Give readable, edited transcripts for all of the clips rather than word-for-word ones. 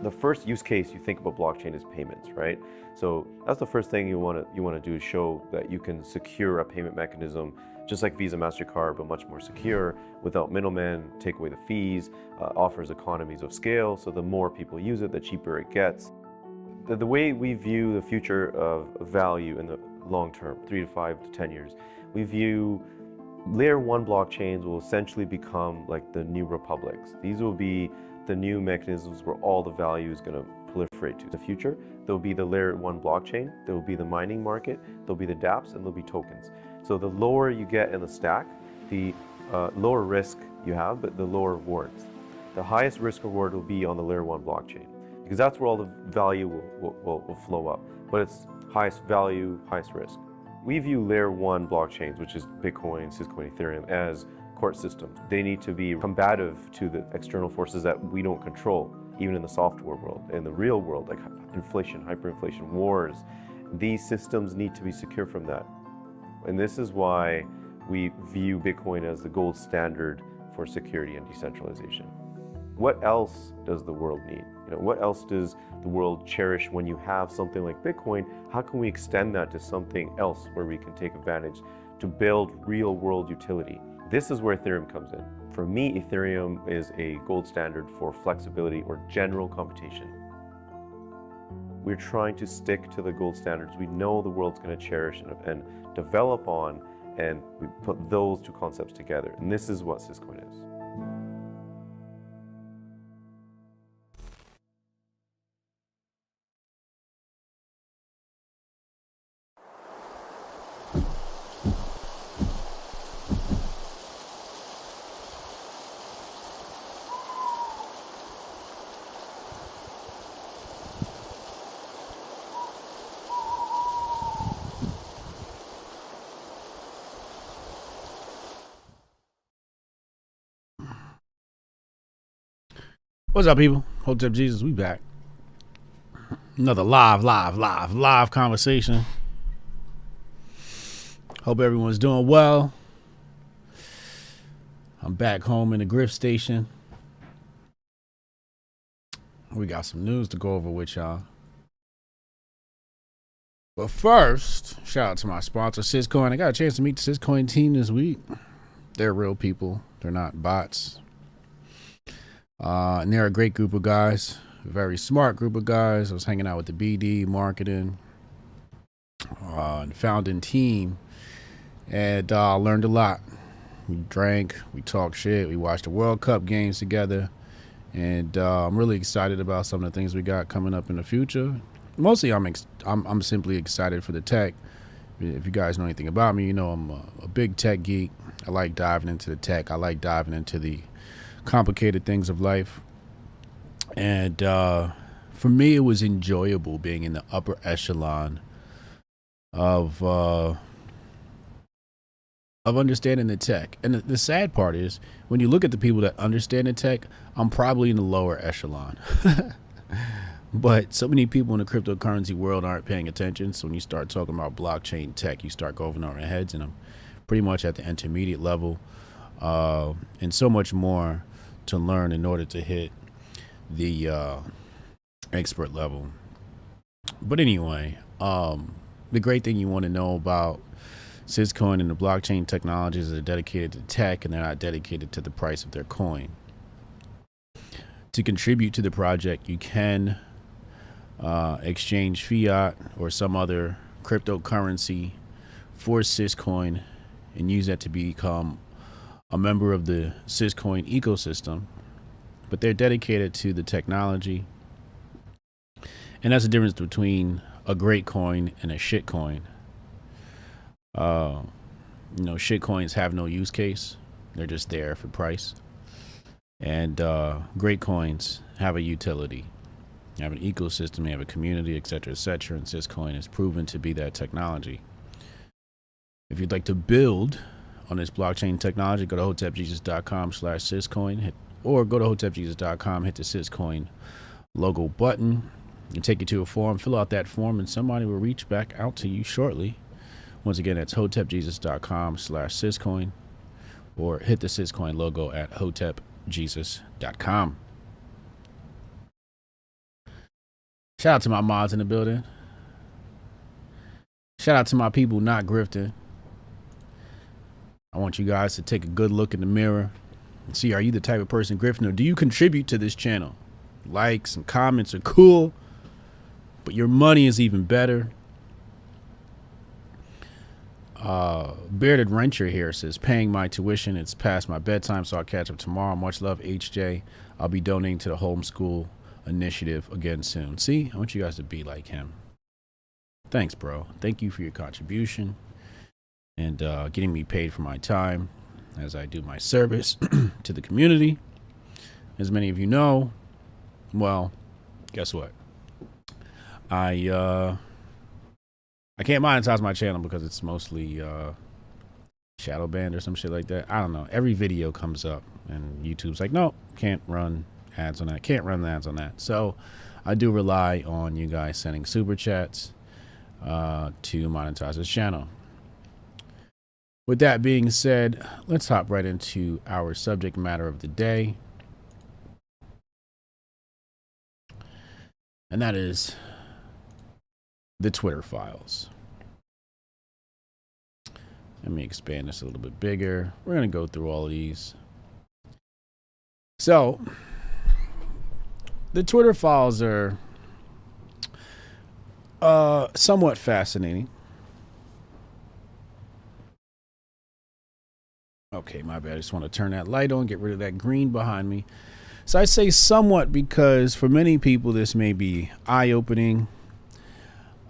The first use case you think about blockchain is payments, right? So that's the first thing you want to do, is show that you can secure a payment mechanism just like Visa, MasterCard, but much more secure, without middlemen, take away the fees, offers economies of scale. So the more people use it, the cheaper it gets. The way we view the future of value in the long term, 3 to 5 to 10 years, we view layer 1 blockchains will essentially become like the new republics. These will be the new mechanisms where all the value is going to proliferate to. In the future, there will be the layer 1 blockchain, there will be the mining market, there'll be the dApps, and there'll be tokens. So the lower you get in the stack, the lower risk you have, but the lower rewards. The highest risk reward will be on the layer 1 blockchain, because that's where all the value will flow up. But it's highest value, highest risk. We view layer 1 blockchains, which is Bitcoin, Syscoin, Ethereum, as court systems. They need to be combative to the external forces that we don't control, even in the software world. In the real world, like inflation, hyperinflation, wars, these systems need to be secure from that. And this is why we view Bitcoin as the gold standard for security and decentralization. What else does the world need? What else does the world cherish when you have something like Bitcoin? How can we extend that to something else where we can take advantage to build real world utility? This is where Ethereum comes in. For me, Ethereum is a gold standard for flexibility or general computation. We're trying to stick to the gold standards we know the world's going to cherish and develop on, and we put those two concepts together. And this is what Syscoin is. What's up, people? Hotep Jesus, we back. Another live conversation. Hope everyone's doing well. I'm back home in the Griff Station. We got some news to go over with y'all. But first, shout out to my sponsor, Syscoin. I got a chance to meet the Syscoin team this week. They're real people. They're not bots. And they're a great group of guys, a very smart group of guys. I was hanging out with the BD, marketing, and founding team, and learned a lot. We drank, we talked shit, we watched the World Cup games together, and I'm really excited about some of the things we got coming up in the future. Mostly, I'm simply excited for the tech. If you guys know anything about me, you know I'm a big tech geek. I like diving into the tech. I like diving into the complicated things of life, and for me it was enjoyable being in the upper echelon of understanding the tech. And the sad part is, when you look at the people that understand the tech, I'm probably in the lower echelon. But so many people in the cryptocurrency world aren't paying attention, so when you start talking about blockchain tech, you start going over their heads, and I'm pretty much at the intermediate level, and so much more to learn in order to hit the expert level. But anyway, the great thing you want to know about Syscoin and the blockchain technologies is they're dedicated to tech, and they're not dedicated to the price of their coin. To contribute to the project, you can exchange fiat or some other cryptocurrency for Syscoin and use that to become a member of the Syscoin ecosystem. But they're dedicated to the technology, and that's the difference between a great coin and a shit coin. Shit coins have no use case. They're just there for price. And great coins have a utility. You have an ecosystem, you have a community, etc., etc. And Syscoin is proven to be that technology. If you'd like to build on this blockchain technology, go to hotepjesus.com/Syscoin, or go to hotepjesus.com, hit the Syscoin logo button, and take you to a form. Fill out that form, and somebody will reach back out to you shortly. Once again, that's hotepjesus.com/Syscoin, or hit the Syscoin logo at hotepjesus.com. Shout out to my mods in the building. Shout out to my people not grifting. I want you guys to take a good look in the mirror and see, are you the type of person grifting, or do you contribute to this channel? Likes and comments are cool, but your money is even better. Bearded Rancher here says, paying my tuition. It's past my bedtime, so I'll catch up tomorrow. Much love, HJ. I'll be donating to the Homeschool initiative again soon. See, I want you guys to be like him. Thanks, bro. Thank you for your contribution and getting me paid for my time as I do my service to the community. As many of you know, well, guess what? I can't monetize my channel because it's mostly shadow banned or some shit like that. I don't know. Every video comes up and YouTube's like, no, can't run ads on that. Can't run the ads on that. So I do rely on you guys sending super chats to monetize this channel. With that being said, let's hop right into our subject matter of the day. And that is the Twitter files. Let me expand this a little bit bigger. We're going to go through all of these. So, the Twitter files are somewhat fascinating. Okay, my bad. I just want to turn that light on, get rid of that green behind me. So I say somewhat because for many people, this may be eye-opening.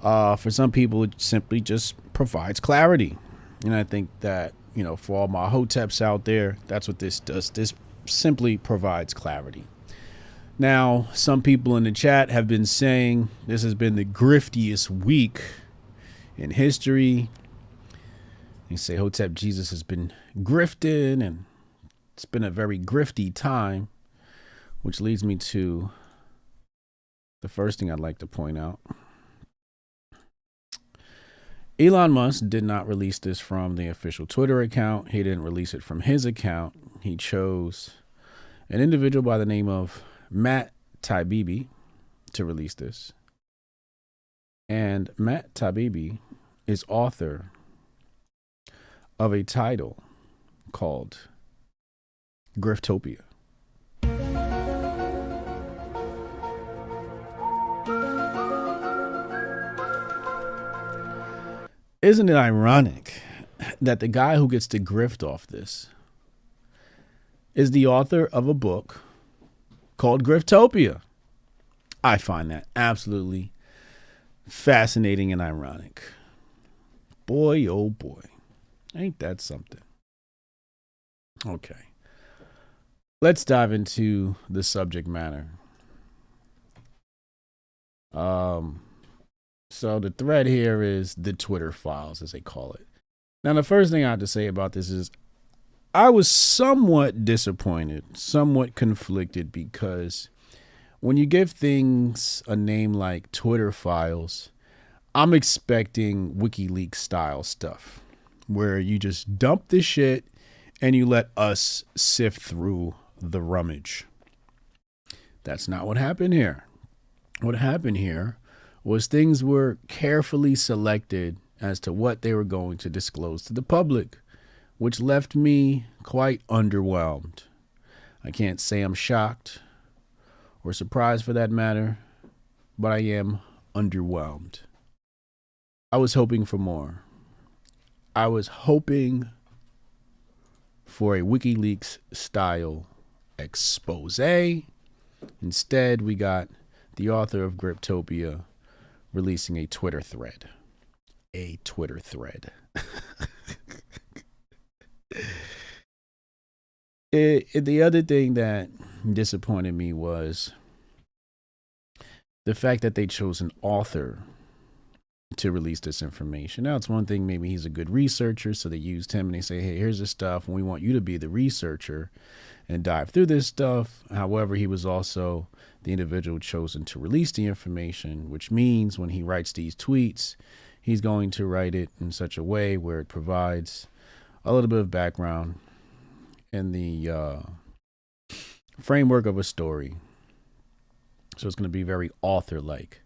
For some people, it simply just provides clarity. And I think that, you know, for all my Hoteps out there, that's what this does. This simply provides clarity. Now, some people in the chat have been saying this has been the griftiest week in history. They say Hotep Jesus has been grifting, and it's been a very grifty time, which leads me to the first thing I'd like to point out. Elon Musk did not release this from the official Twitter account. He didn't release it from his account. He chose an individual by the name of Matt Taibbi to release this. And Matt Taibbi is author of a title called Griftopia. Isn't it ironic that the guy who gets to grift off this is the author of a book called Griftopia? I find that absolutely fascinating and ironic. Boy, oh boy. Ain't that something? Okay. Let's dive into the subject matter. So the thread here is the Twitter files, as they call it. Now, the first thing I have to say about this is I was somewhat disappointed, somewhat conflicted, because when you give things a name like Twitter files, I'm expecting WikiLeaks style stuff where you just dump this shit and you let us sift through the rummage. That's not what happened here. What happened here was things were carefully selected as to what they were going to disclose to the public, which left me quite underwhelmed. I can't say I'm shocked or surprised for that matter, but I am underwhelmed. I was hoping for more. I was hoping for a WikiLeaks style expose. Instead, we got the author of Griftopia releasing a Twitter thread. A Twitter thread. The other thing that disappointed me was the fact that they chose an author to release this information. Now, it's one thing, maybe he's a good researcher, so they used him and they say, hey, here's the stuff, and we want you to be the researcher and dive through this stuff. However, he was also the individual chosen to release the information, which means when he writes these tweets, he's going to write it in such a way where it provides a little bit of background in the framework of a story. So it's going to be very author-like,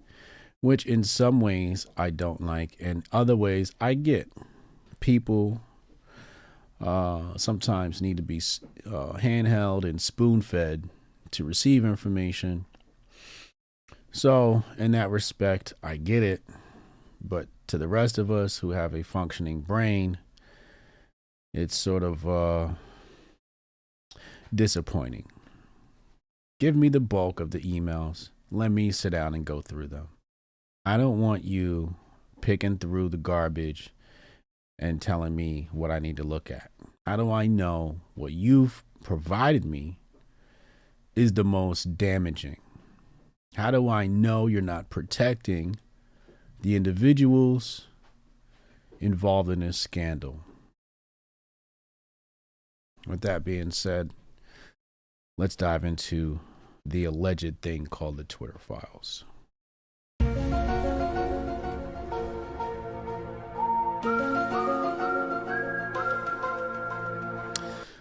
which in some ways I don't like, and other ways I get. People sometimes need to be handheld and spoon-fed to receive information. So in that respect, I get it. But to the rest of us who have a functioning brain, it's sort of disappointing. Give me the bulk of the emails. Let me sit down and go through them. I don't want you picking through the garbage and telling me what I need to look at. How do I know what you've provided me is the most damaging? How do I know you're not protecting the individuals involved in this scandal? With that being said, let's dive into the alleged thing called the Twitter files.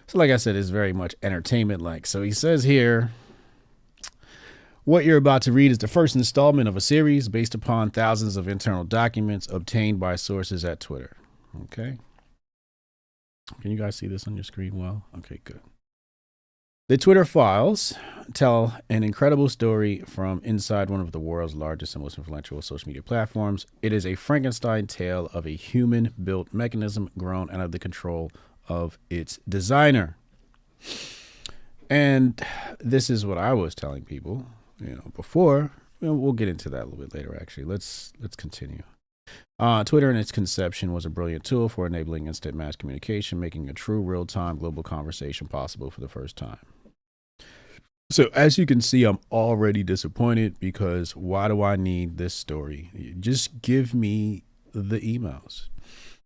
So like I said, it's very much entertainment-like. So he says here, what you're about to read is the first installment of a series based upon thousands of internal documents obtained by sources at Twitter. Okay. Can you guys see this on your screen well? Okay, good. The Twitter files tell an incredible story from inside one of the world's largest and most influential social media platforms. It is a Frankenstein tale of a human-built mechanism grown out of the control of its designer. And this is what I was telling people, before. We'll get into that a little bit later, actually. Let's continue. Twitter in its conception was a brilliant tool for enabling instant mass communication, making a true real-time global conversation possible for the first time. So as you can see, I'm already disappointed because why do I need this story? Just give me the emails.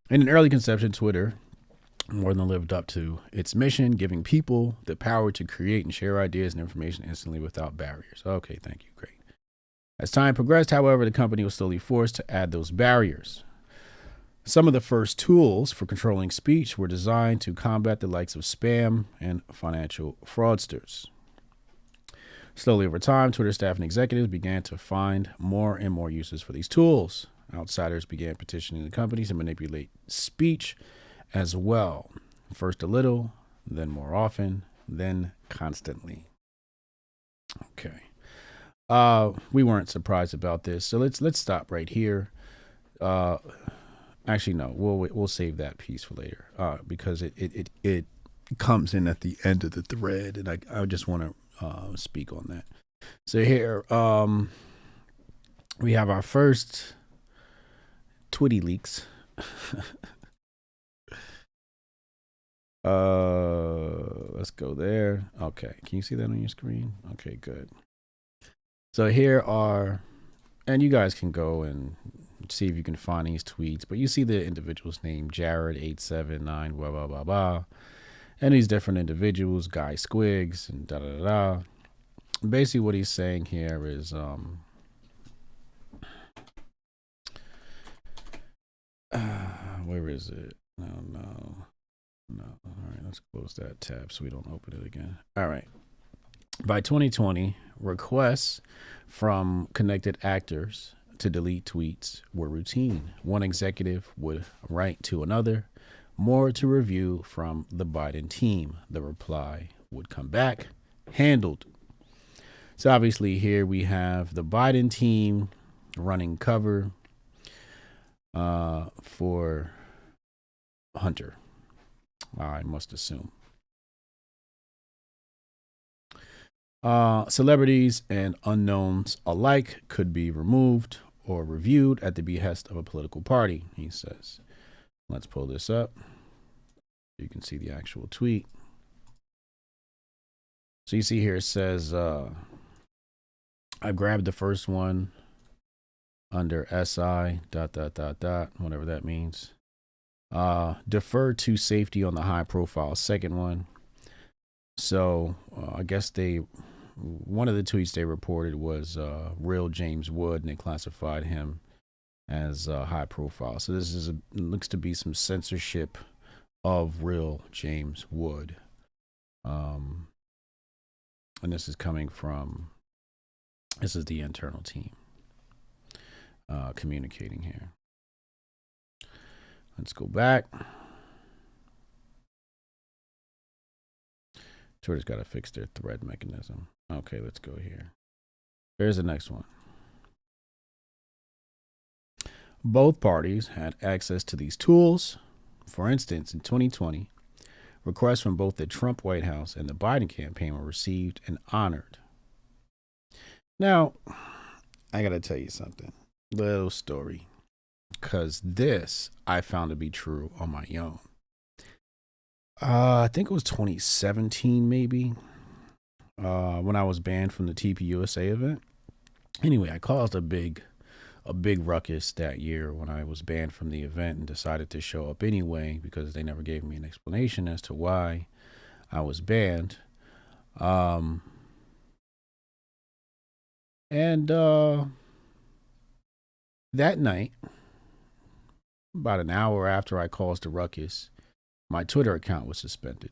In an early conception, Twitter more than lived up to its mission, giving people the power to create and share ideas and information instantly without barriers. Okay, thank you. Great. As time progressed, however, the company was slowly forced to add those barriers. Some of the first tools for controlling speech were designed to combat the likes of spam and financial fraudsters. Slowly over time, Twitter staff and executives began to find more and more uses for these tools. Outsiders began petitioning the companies to manipulate speech as well. First a little, then more often, then constantly. Okay. We weren't surprised about this, so let's stop right here. Actually, no, we'll save that piece for later because it comes in at the end of the thread, and I just want to speak on that. So here we have our first Twitty leaks. Let's go there. Okay, can you see that on your screen? Okay, good. So here are, and you guys can go and see if you can find these tweets, but you see the individual's name, Jared879, blah, blah, blah, blah. And these different individuals, Guy Squiggs, and da-da-da-da. Basically what he's saying here is, where is it? No. All right, let's close that tab so we don't open it again. All right. By 2020, requests from connected actors to delete tweets were routine. One executive would write to another, more to review from the Biden team. The reply would come back, handled. So obviously here we have the Biden team running cover for Hunter, I must assume. Celebrities and unknowns alike could be removed or reviewed at the behest of a political party, he says. Let's pull this up. You can see the actual tweet. So you see here it says, I grabbed the first one under SI, ... whatever that means. Defer to safety on the high profile, second one. So I guess one of the tweets they reported was real James Wood, and they classified him as high profile. So this looks to be some censorship of real James Wood. And this is coming from, this is the internal team communicating here. Let's go back. Twitter's got to fix their thread mechanism. Okay, let's go here. Here's the next one. Both parties had access to these tools. For instance, in 2020, requests from both the Trump White House and the Biden campaign were received and honored. Now, I got to tell you something. Little story. Because this I found to be true on my own. I think it was 2017, maybe, when I was banned from the TPUSA event. Anyway, I caused a big ruckus that year when I was banned from the event and decided to show up anyway because they never gave me an explanation as to why I was banned. And that night, about an hour after I caused a ruckus, my Twitter account was suspended.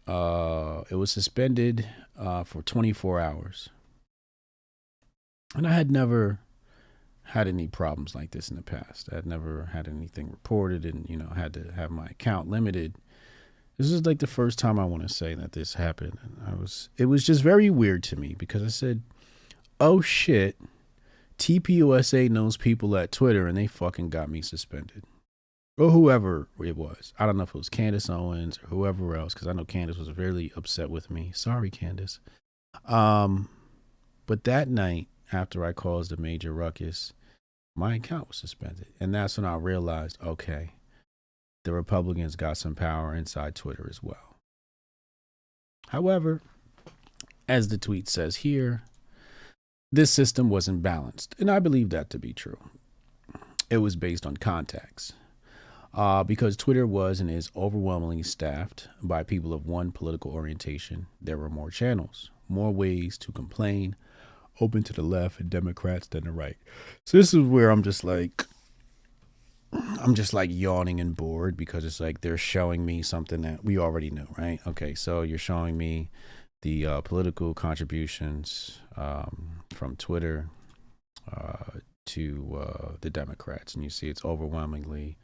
It was suspended for 24 hours. And I had never had any problems like this in the past. I had never had anything reported and, had to have my account limited. This is like the first time I want to say that this happened. And it was just very weird to me because I said, oh shit, TPUSA knows people at Twitter and they fucking got me suspended. Or whoever it was. I don't know if it was Candace Owens or whoever else, because I know Candace was really upset with me. Sorry, Candace. But that night, after I caused a major ruckus, my account was suspended. And that's when I realized, okay, the Republicans got some power inside Twitter as well. However, as the tweet says here, this system wasn't balanced. And I believe that to be true. It was based on contacts. Because Twitter was and is overwhelmingly staffed by people of one political orientation, there were more channels, more ways to complain, open to the left and Democrats than the right. So this is where I'm just like yawning and bored because it's like they're showing me something that we already knew, right? Okay, so you're showing me the political contributions from Twitter to the Democrats, and you see it's overwhelmingly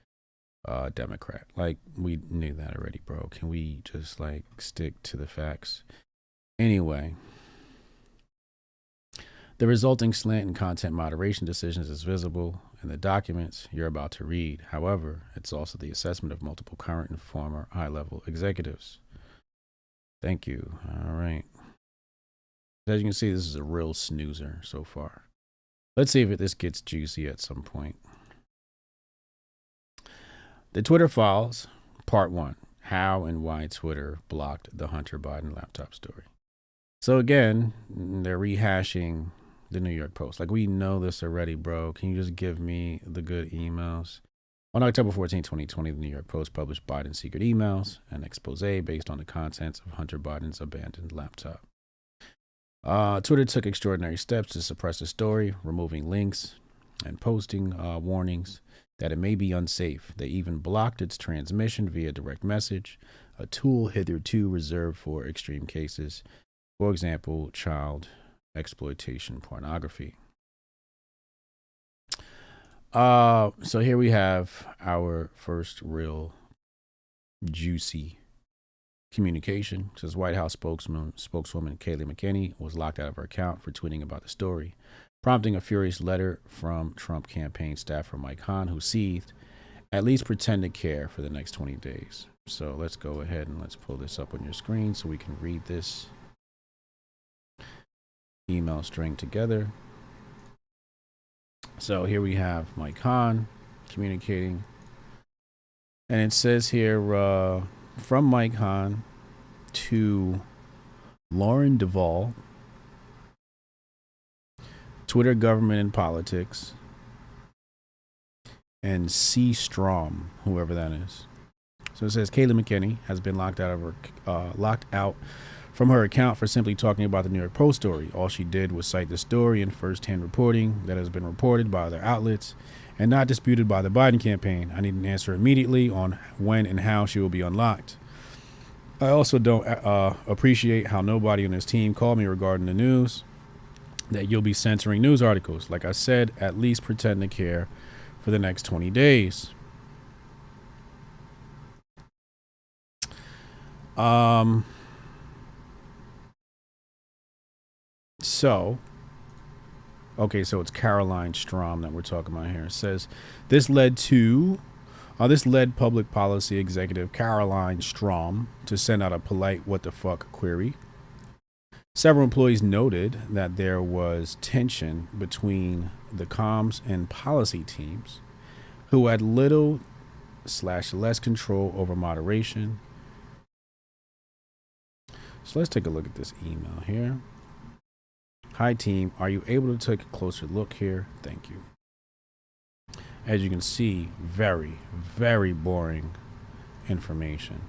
Democrat. Like, we knew that already, bro. Can we just stick to the facts? Anyway, the resulting slant in content moderation decisions is visible in the documents you're about to read. However, it's also the assessment of multiple current and former high-level executives. Thank you. All right. As you can see, this is a real snoozer so far. Let's see if this gets juicy at some point. The Twitter Files, Part 1, How and Why Twitter Blocked the Hunter Biden Laptop Story. So again, they're rehashing the New York Post. We know this already, bro. Can you just give me the good emails? On October 14, 2020, the New York Post published Biden's secret emails, an expose based on the contents of Hunter Biden's abandoned laptop. Twitter took extraordinary steps to suppress the story, removing links and posting warnings that it may be unsafe. They even blocked its transmission via direct message, a tool hitherto reserved for extreme cases, for example, child exploitation pornography. So here we have our first real juicy communication. It says White House spokeswoman Kayleigh McEnany was locked out of her account for tweeting about the story, prompting a furious letter from Trump campaign staffer Mike Hahn, who seethed, at least pretend to care for the next 20 days. So let's go ahead and let's pull this up on your screen so we can read this email string together. So here we have Mike Hahn communicating. And it says here, from Mike Hahn to Lauren Duvall, Twitter Government and Politics, and C. Strom, whoever that is. So it says Kayleigh McEnany has been locked out from her account for simply talking about the New York Post story. All she did was cite the story in first-hand reporting that has been reported by other outlets and not disputed by the Biden campaign. I need an answer immediately on when and how she will be unlocked. I also don't appreciate how nobody on this team called me regarding the news that you'll be censoring news articles. Like I said, at least pretend to care for the next 20 days. So, okay, so it's Caroline Strom that we're talking about here. It says this led public policy executive Caroline Strom to send out a polite "what the fuck" query. Several employees noted that there was tension between the comms and policy teams, who had little/less control over moderation. So let's take a look at this email here. Hi team, are you able to take a closer look here? Thank you. As you can see, very, very boring information.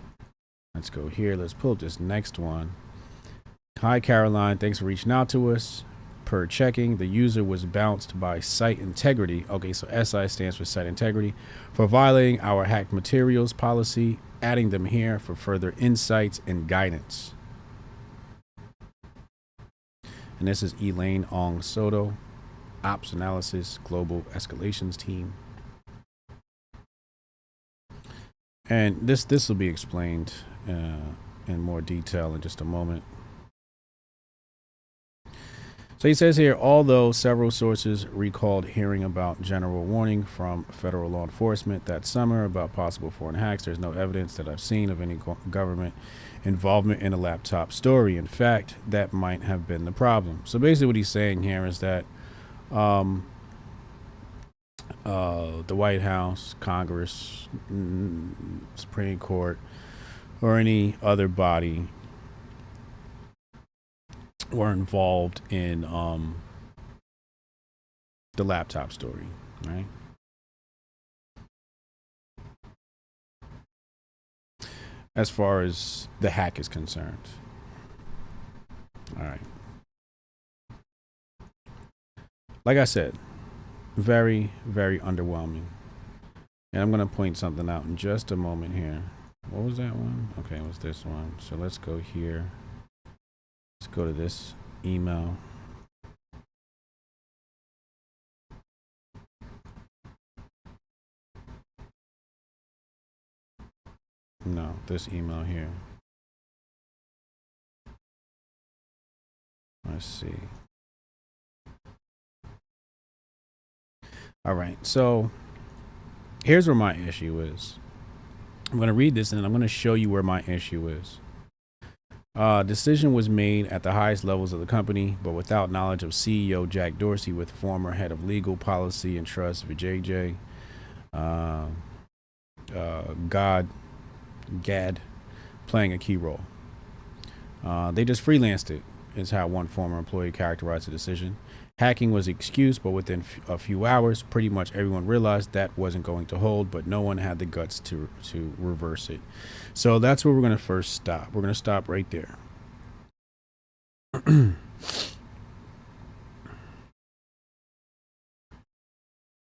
Let's go here. Let's pull up this next one. Hi Caroline, thanks for reaching out to us. Per checking, the user was bounced by Site Integrity. Okay, so SI stands for Site Integrity, for violating our hacked materials policy, adding them here for further insights and guidance. And this is Elaine Ong Soto, Ops Analysis Global Escalations Team. And this will be explained in more detail in just a moment. So he says here, although several sources recalled hearing about general warning from federal law enforcement that summer about possible foreign hacks, there's no evidence that I've seen of any government involvement in a laptop story. In fact, that might have been the problem. So basically what he's saying here is that the White House, Congress, Supreme Court, or any other body were involved in the laptop story, right? As far as the hack is concerned. All right. Like I said, very, very underwhelming. And I'm going to point something out in just a moment here. What was that one? Okay, it was this one. So let's go here. Let's go to this email. No, this email here. Let's see. All right, so here's where my issue is. I'm going to read this and I'm going to show you where my issue is. Decision was made at the highest levels of the company, but without knowledge of CEO Jack Dorsey, with former head of legal policy and trust Vijay Gad playing a key role. They just freelanced it, is how one former employee characterized the decision. Hacking was the excuse, but within a few hours, pretty much everyone realized that wasn't going to hold, but no one had the guts to reverse it. So that's where we're going to first stop. We're going to stop right there.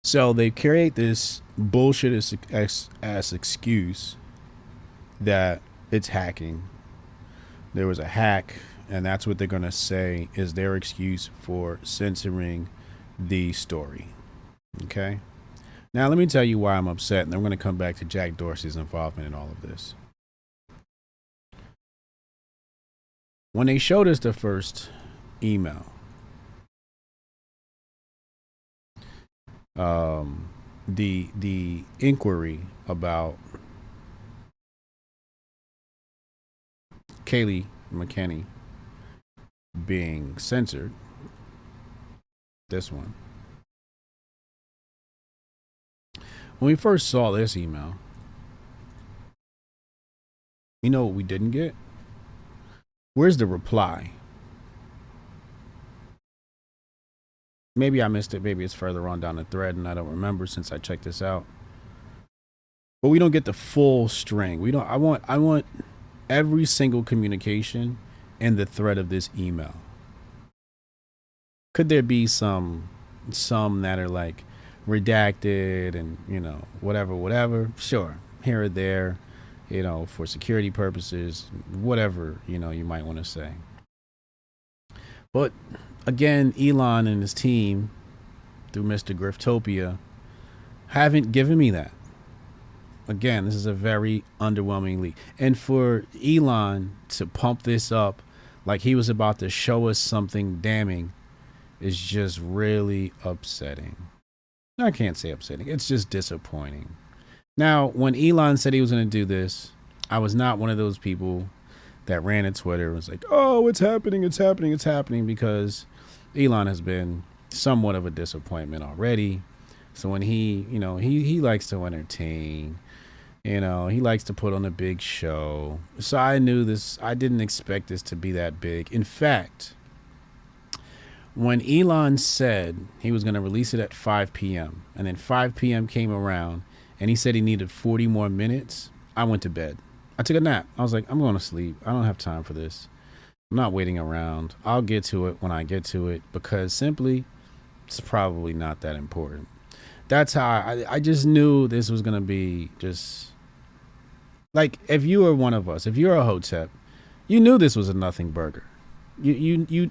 So they create this bullshit as excuse that it's hacking. There was a hack, and that's what they're going to say is their excuse for censoring the story. Okay? Now, let me tell you why I'm upset, and I'm going to come back to Jack Dorsey's involvement in all of this. When they showed us the first email, the inquiry about Kayleigh McEnany being censored, this one. When we first saw this email, you know what we didn't get? Where's the reply? Maybe I missed it. Maybe it's further on down the thread and I don't remember since I checked this out. But we don't get the full string. I want every single communication in the thread of this email. Could there be some that are like redacted and, whatever, sure, here or there, for security purposes, whatever, you might want to say. But again, Elon and his team, through Mr. Griftopia, haven't given me that. Again, this is a very underwhelming leak. And for Elon to pump this up like he was about to show us something damning is just really upsetting. I can't say upsetting. It's just disappointing. Now, when Elon said he was going to do this, I was not one of those people that ran at Twitter and was like, oh, it's happening, because Elon has been somewhat of a disappointment already. So when he likes to entertain, he likes to put on a big show. So I didn't expect this to be that big. In fact, when Elon said he was going to release it at 5 p.m. and then 5 p.m. came around and he said he needed 40 more minutes, I went to bed. I took a nap. I was like, I'm going to sleep. I don't have time for this. I'm not waiting around. I'll get to it when I get to it, because simply it's probably not that important. That's how I just knew this was going to be just like, if you were one of us, if you're a Hotep, you knew this was a nothing burger. You knew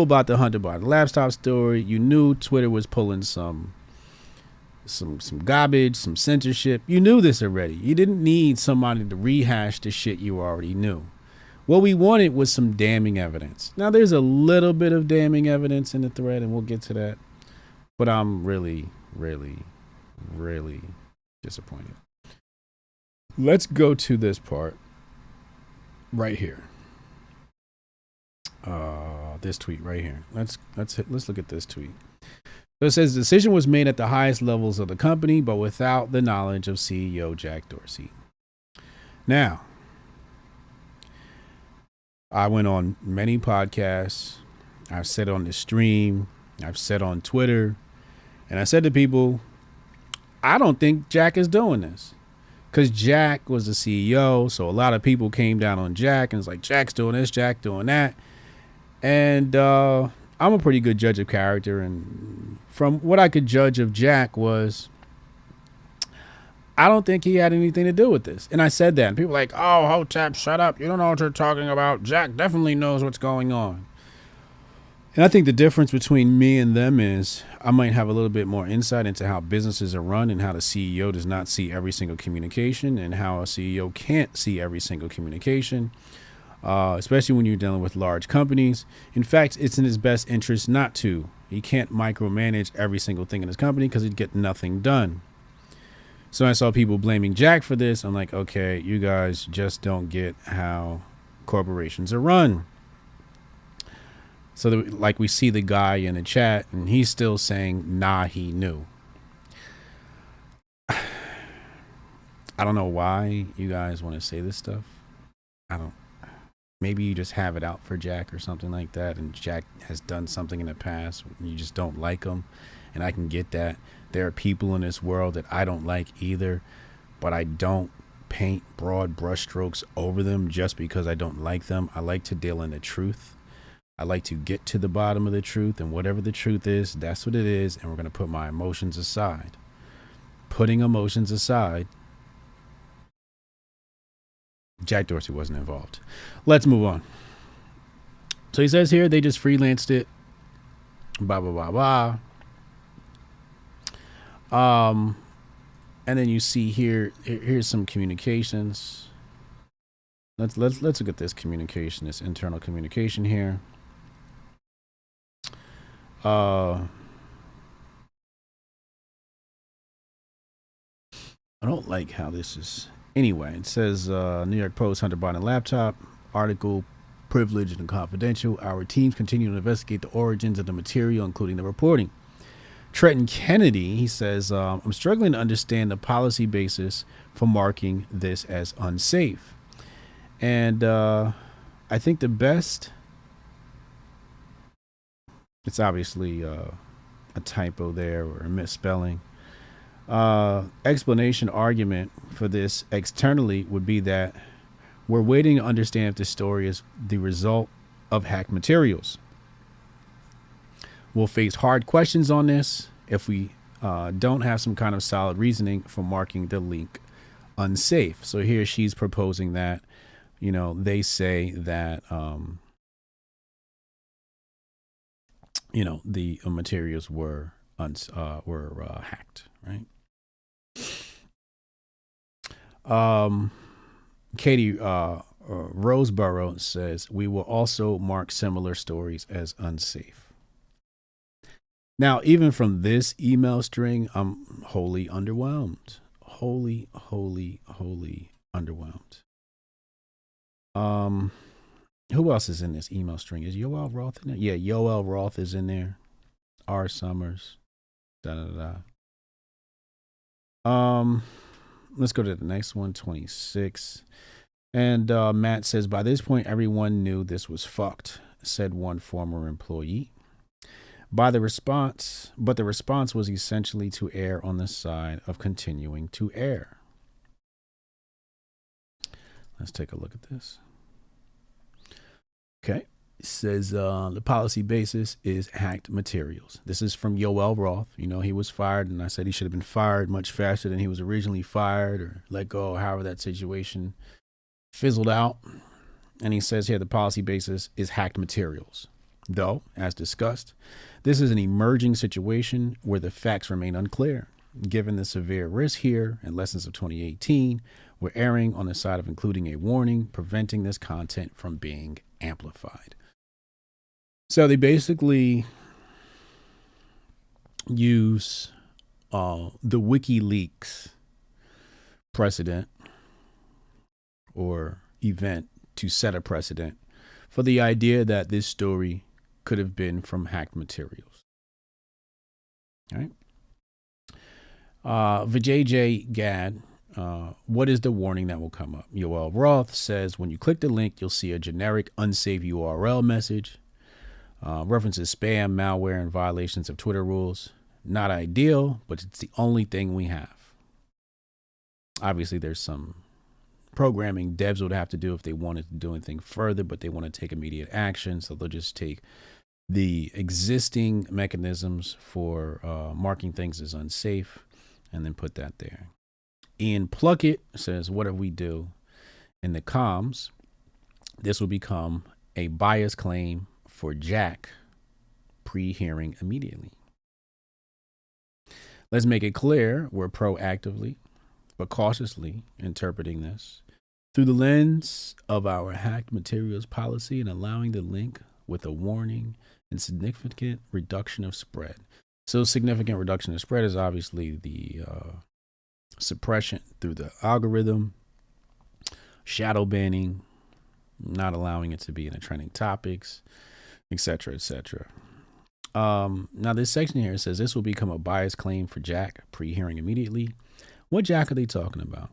about the Hunter Biden laptop story. You knew Twitter was pulling some garbage, some censorship. You knew this already. You didn't need somebody to rehash the shit you already knew. What we wanted was some damning evidence. Now, there's a little bit of damning evidence in the thread, and we'll get to that. But I'm really, really, really disappointed. Let's go to this part right here. This tweet right here. Let's look at this tweet. So it says, decision was made at the highest levels of the company, but without the knowledge of CEO Jack Dorsey. Now, I went on many podcasts. I've said on the stream. I've said on Twitter. And I said to people, I don't think Jack is doing this. Because Jack was the CEO. So a lot of people came down on Jack and was like, Jack's doing this, Jack doing that. And I'm a pretty good judge of character. And from what I could judge of Jack was, I don't think he had anything to do with this. And I said that. And people were like, oh, Hotep, shut up. You don't know what you're talking about. Jack definitely knows what's going on. And I think the difference between me and them is I might have a little bit more insight into how businesses are run and how the CEO does not see every single communication and how a CEO can't see every single communication, especially when you're dealing with large companies. In fact, it's in his best interest not to. He can't micromanage every single thing in his company because he'd get nothing done. So I saw people blaming Jack for this. I'm like, okay, you guys just don't get how corporations are run. So like we see the guy in the chat and he's still saying, nah, he knew. I don't know why you guys want to say this stuff. Maybe you just have it out for Jack or something like that. And Jack has done something in the past and you just don't like him. And I can get that. There are people in this world that I don't like either, but I don't paint broad brushstrokes over them just because I don't like them. I like to deal in the truth. I like to get to the bottom of the truth, and whatever the truth is, that's what it is, and we're going to put my emotions aside. Putting emotions aside, Jack Dorsey wasn't involved. Let's move on. So he says here they just freelanced it. Blah, blah, blah, blah. And then you see here's some communications. Let's look at this communication, this internal communication here. I don't like how this is. Anyway, it says New York Post, Hunter Biden laptop, article, privileged and confidential. Our teams continue to investigate the origins of the material, including the reporting. Trenton Kennedy, he says, I'm struggling to understand the policy basis for marking this as unsafe. And I think the best, it's obviously a typo there or a misspelling. Explanation argument for this externally would be that we're waiting to understand if the story is the result of hacked materials. We'll face hard questions on this if we don't have some kind of solid reasoning for marking the link unsafe. So here she's proposing that, they say that, the materials were hacked, right? Katie Roseborough says we will also mark similar stories as unsafe. Now, even from this email string, I'm wholly underwhelmed. Wholly underwhelmed. Who else is in this email string? Is Yoel Roth in there? Yeah, Yoel Roth is in there. R. Summers. Let's go to the next one, 26. And Matt says, by this point, everyone knew this was fucked, said one former employee. But the response was essentially to err on the side of continuing to err. Let's take a look at this. Okay. It says the policy basis is hacked materials. This is from Yoel Roth. He was fired, and I said he should have been fired much faster than he was originally fired or let go, or however that situation fizzled out. And he says here the policy basis is hacked materials. Though, as discussed, this is an emerging situation where the facts remain unclear. Given the severe risk here and lessons of 2018, we're erring on the side of including a warning preventing this content from being amplified. So they basically use the WikiLeaks precedent or event to set a precedent for the idea that this story could have been from hacked materials. All right. Vijay Gad, what is the warning that will come up? Yoel Roth says, when you click the link, you'll see a generic unsafe URL message. References spam, malware, and violations of Twitter rules. Not ideal, but it's the only thing we have. Obviously, there's some programming devs would have to do if they wanted to do anything further, but they want to take immediate action. So they'll just take the existing mechanisms for marking things as unsafe and then put that there. Ian Pluckett says, what if we do in the comms? This will become a bias claim for Jack pre-hearing immediately. Let's make it clear we're proactively but cautiously interpreting this through the lens of our hacked materials policy and allowing the link with a warning and significant reduction of spread. So significant reduction of spread is obviously the suppression through the algorithm, shadow banning, not allowing it to be in the trending topics, etc., etc. Now this section here says this will become a bias claim for Jack pre-hearing immediately. What Jack are they talking about?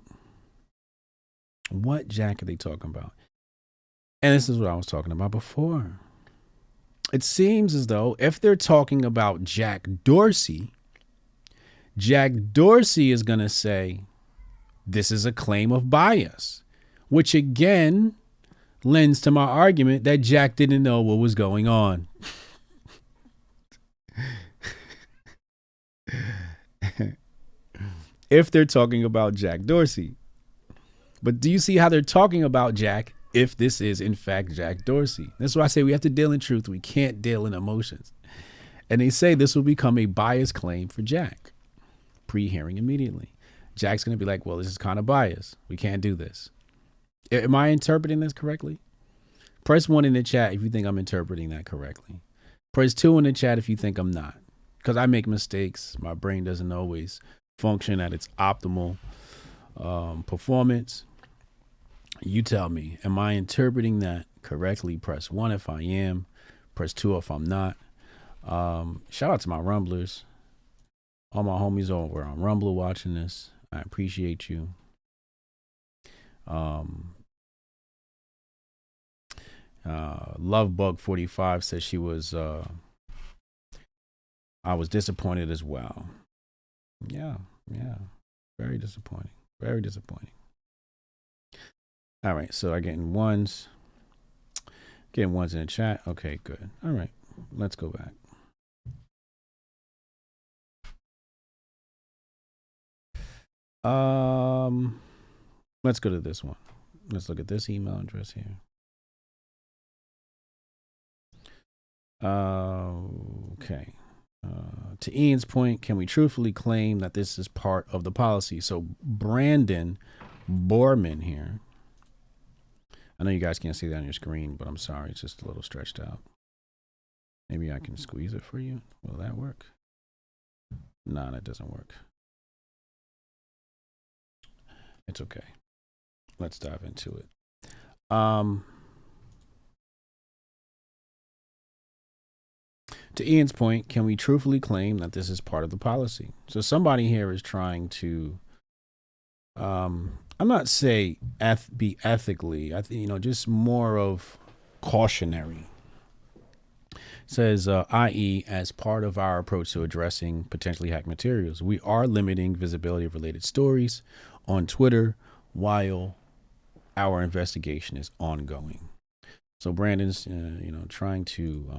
What Jack are they talking about? And this is what I was talking about before. It seems as though if they're talking about Jack Dorsey is going to say this is a claim of bias, which again lends to my argument that Jack didn't know what was going on. If they're talking about Jack Dorsey. But do you see how they're talking about Jack if this is in fact Jack Dorsey? That's why I say we have to deal in truth. We can't deal in emotions. And they say this will become a bias claim for Jack pre-hearing immediately. Jack's going to be like, well, this is kind of biased. We can't do this. Am I interpreting this correctly? Press 1 in the chat if you think I'm interpreting that correctly. Press 2 in the chat if you think I'm not. Because I make mistakes. My brain doesn't always function at its optimal performance. You tell me, am I interpreting that correctly? Press 1 if I am. Press 2 if I'm not. Shout out to my Rumblers. All my homies over on Rumble watching this. I appreciate you. Lovebug45 says she was I was disappointed as well. Yeah. Very disappointing. Very disappointing. All right, so I'm getting ones. Getting ones in the chat. Okay, good. All right, let's go back. Let's go to this one. Let's look at this email address here. Okay. To Ian's point, can we truthfully claim that this is part of the policy? So Brandon Borman here. I know you guys can't see that on your screen, but I'm sorry. It's just a little stretched out. Maybe I can squeeze it for you. Will that work? No, that doesn't work. It's okay. Let's dive into it. To Ian's point, can we truthfully claim that this is part of the policy? So somebody here is trying to, I'm not say be ethically, just more of cautionary. It says, i.e., as part of our approach to addressing potentially hacked materials, we are limiting visibility of related stories on Twitter while our investigation is ongoing. So Brandon's, trying to.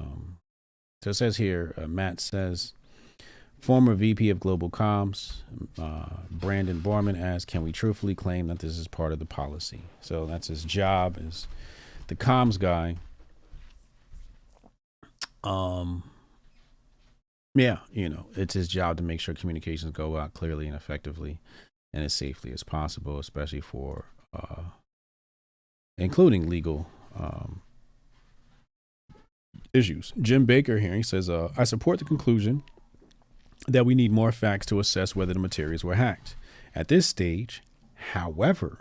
So it says here, Matt says, former VP of Global Comms, Brandon Borman asks, can we truthfully claim that this is part of the policy? So that's his job as the comms guy. It's his job to make sure communications go out clearly and effectively and as safely as possible, especially for including legal issues. Jim Baker here, he says, I support the conclusion that we need more facts to assess whether the materials were hacked. At this stage, however,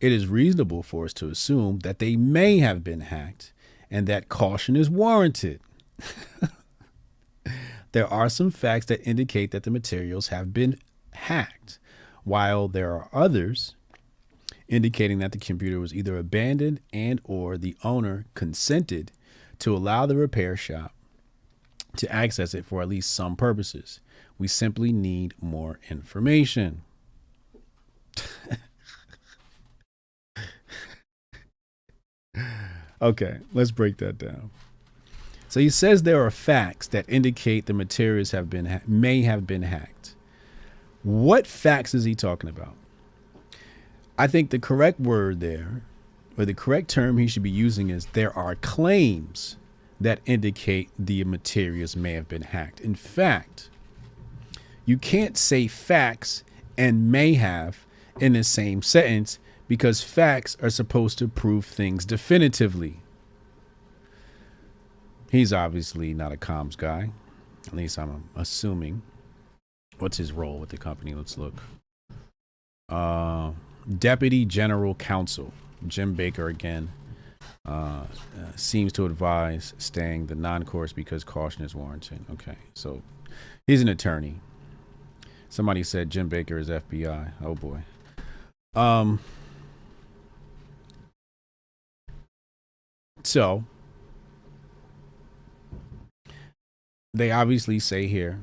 it is reasonable for us to assume that they may have been hacked and that caution is warranted. There are some facts that indicate that the materials have been hacked, while there are others indicating that the computer was either abandoned and or the owner consented to allow the repair shop to access it for at least some purposes. We simply need more information. Okay, let's break that down. So he says there are facts that indicate the materials may have been hacked. What facts is he talking about? I think the correct word there, or the correct term he should be using, is there are claims that indicate the materials may have been hacked. In fact, you can't say facts and may have in the same sentence because facts are supposed to prove things definitively. He's obviously not a comms guy. At least I'm assuming. What's his role with the company? Let's look. Deputy General Counsel. Jim Baker again seems to advise staying the non-course because caution is warranted. Okay, so he's an attorney. Somebody said Jim Baker is FBI. Oh boy. So they obviously say here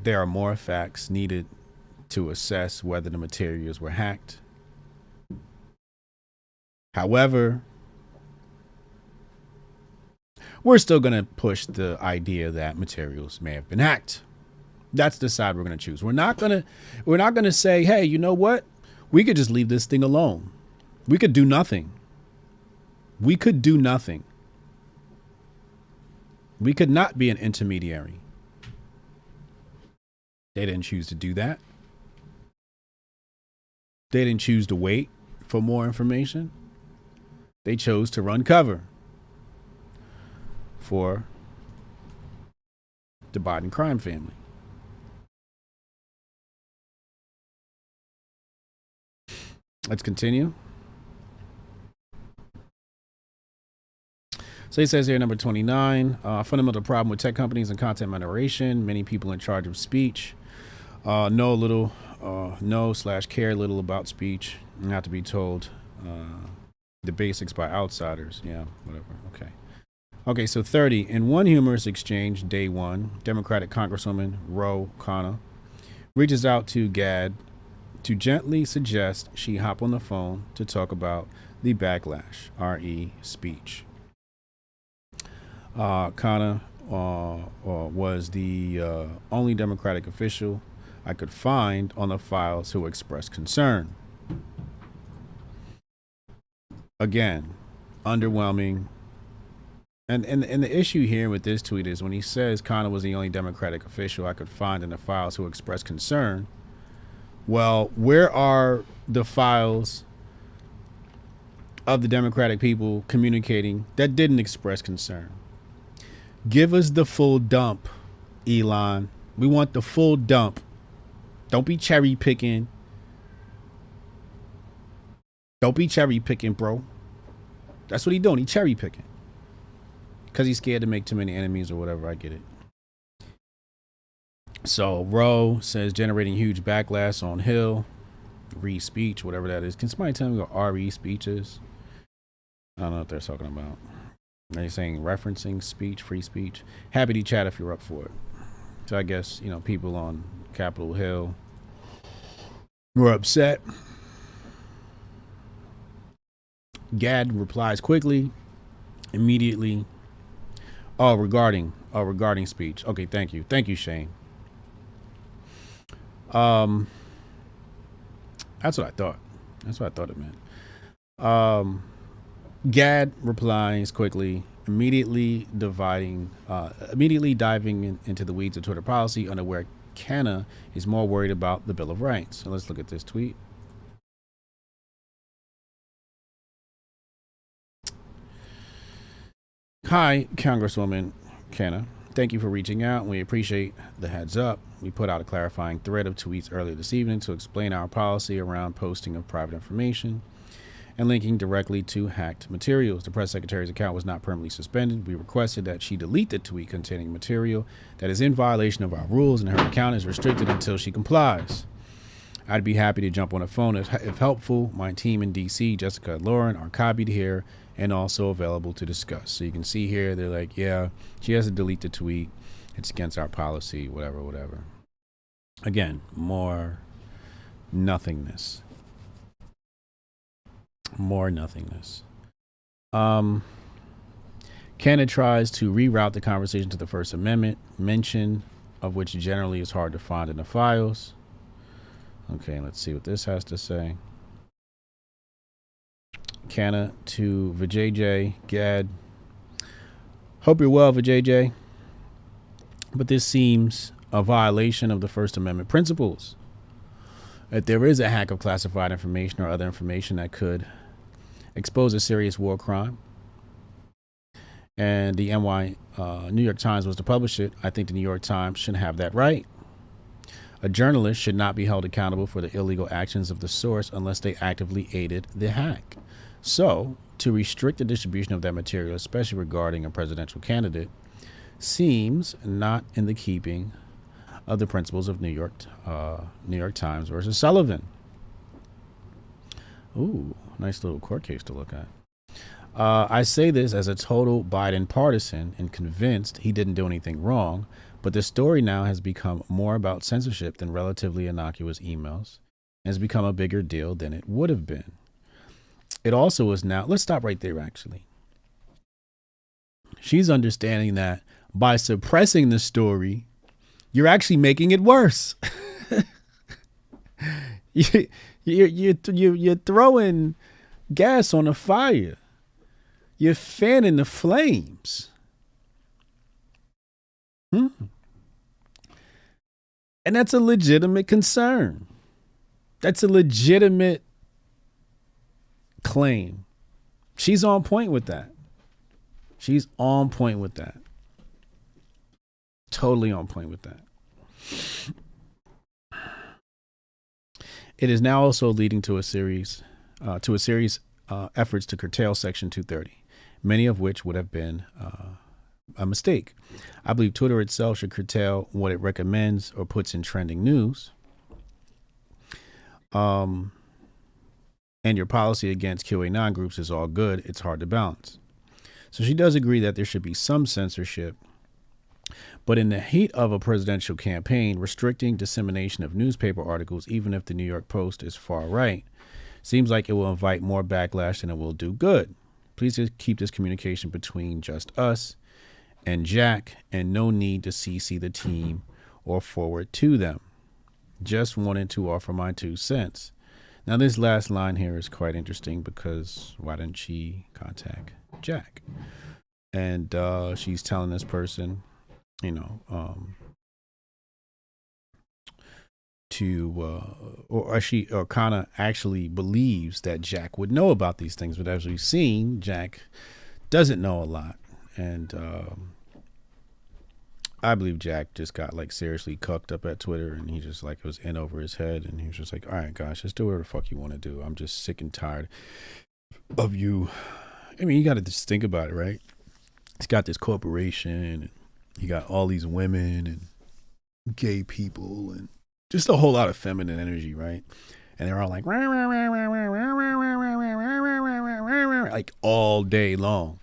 there are more facts needed to assess whether the materials were hacked. However, we're still going to push the idea that materials may have been hacked. That's the side we're going to choose. We're not going to say, hey, you know what? We could just leave this thing alone. We could do nothing. We could do nothing. We could not be an intermediary. They didn't choose to do that. They didn't choose to wait for more information. They chose to run cover for the Biden crime family. Let's continue. So he says here, number 29, fundamental problem with tech companies and content moderation. Many people in charge of speech know /care little about speech and have to be told the basics by outsiders. Yeah, whatever. Okay, so 30. In one humorous exchange, day one, Democratic Congresswoman Ro Khanna reaches out to Gad to gently suggest she hop on the phone to talk about the backlash, RE speech. Khanna was the only Democratic official I could find on the files who expressed concern. Again, underwhelming. And the issue here with this tweet is when he says Connor was the only Democratic official I could find in the files who expressed concern. Well, where are the files of the Democratic people communicating that didn't express concern? Give us the full dump, Elon. We want the full dump. Don't be cherry picking. Don't be cherry picking, bro. That's what he doing. He cherry picking. Because he's scared to make too many enemies or whatever. I get it. So Roe says generating huge backlash on Hill. Re-speech, whatever that is. Can somebody tell me what RE speech is? I don't know what they're talking about. Are you saying referencing speech, free speech? Happy to chat if you're up for it. So I guess, you know, people on Capitol Hill were upset. Gad replies quickly, immediately. Regarding speech. Okay, thank you. Thank you, Shane. That's what I thought. That's what I thought it meant. Gad replies quickly, immediately diving into the weeds of Twitter policy, unaware Canna is more worried about the Bill of Rights. So let's look at this tweet. Hi, Congresswoman Canna. Thank you for reaching out. We appreciate the heads up. We put out a clarifying thread of tweets earlier this evening to explain our policy around posting of private information and linking directly to hacked materials. The press secretary's account was not permanently suspended. We requested that she delete the tweet containing material that is in violation of our rules, and her account is restricted until she complies. I'd be happy to jump on the phone if helpful. My team in DC, Jessica and Lauren, are copied here and also available to discuss. So you can see here, they're like, yeah, she has to delete the tweet. It's against our policy, whatever. Again, more nothingness. More nothingness. Canada tries to reroute the conversation to the First Amendment, mention of which generally is hard to find in the files. Okay, let's see what this has to say. Canna to Vijay Gad. Hope you're well, Vijay. But this seems a violation of the First Amendment principles. That there is a hack of classified information or other information that could expose a serious war crime. And the New York Times was to publish it. I think the New York Times should have that right. A journalist should not be held accountable for the illegal actions of the source unless they actively aided the hack. So, to restrict the distribution of that material, especially regarding a presidential candidate, seems not in the keeping of the principles of New York Times versus Sullivan. Ooh, nice little court case to look at. I say this as a total Biden partisan and convinced he didn't do anything wrong, but the story now has become more about censorship than relatively innocuous emails and has become a bigger deal than it would have been. It also is now, let's stop right there actually. She's understanding that by suppressing the story, you're actually making it worse. You're throwing gas on the fire. You're fanning the flames. And that's a legitimate concern. That's a legitimate claim. She's on point with that. She's on point with that. Totally on point with that. It is now also leading to a series efforts to curtail Section 230, many of which would have been a mistake. I believe Twitter itself should curtail what it recommends or puts in trending news. And your policy against QAnon groups is all good. It's hard to balance. So she does agree that there should be some censorship. But in the heat of a presidential campaign, restricting dissemination of newspaper articles, even if the New York Post is far right, seems like it will invite more backlash than it will do good. Please just keep this communication between just us and Jack, and no need to CC the team or forward to them. Just wanted to offer my 2 cents. Now, this last line here is quite interesting because why didn't she contact Jack? And she's telling this person, you know, or kind of actually believes that Jack would know about these things. But as we've seen, Jack doesn't know a lot. And I believe Jack just got like seriously cucked up at Twitter, and he just like it was in over his head, and he was just like, all right, gosh, just do whatever the fuck you want to do. I'm just sick and tired of you. I mean, you got to just think about it, right? He's got this corporation, and you got all these women and gay people and just a whole lot of feminine energy, right? And they're all like all day long.